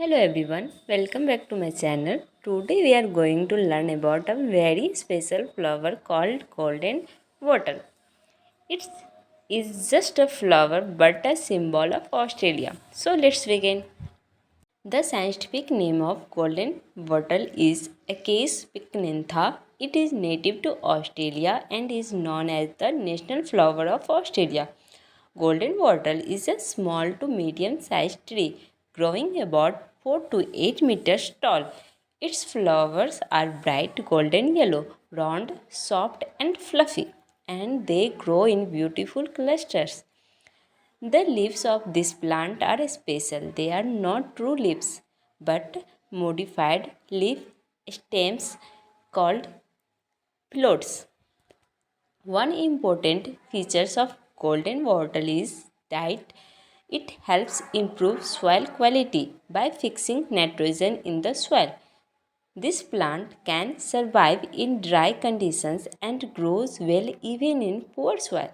Hello everyone, welcome back to my channel. Today we are going to learn about a very special flower called golden wattle. It is just a flower but a symbol of Australia. So let's begin. The scientific name of golden wattle is Acacia pycnantha. It is native to Australia and is known as the national flower of Australia. Golden wattle is a small to medium sized tree growing about 4 to 8 meters tall. Its flowers are bright golden yellow, round, soft, and fluffy, and they grow in beautiful clusters. The leaves of this plant are special. They are not true leaves but modified leaf stems called phlodes. One important feature of golden wattle is that it helps improve soil quality by fixing nitrogen in the soil. This plant can survive in dry conditions and grows well even in poor soil.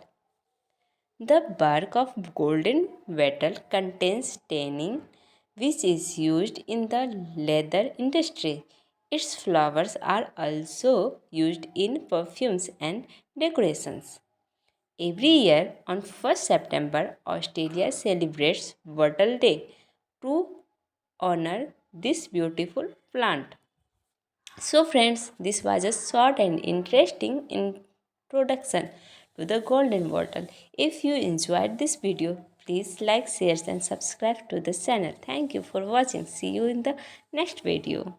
The bark of golden wattle contains tannin, which is used in the leather industry. Its flowers are also used in perfumes and decorations. Every year on 1st September, Australia celebrates Wattle Day to honor this beautiful plant. So, friends, this was a short and interesting introduction to the golden wattle. If you enjoyed this video, please like, share, and subscribe to the channel. Thank you for watching. See you in the next video.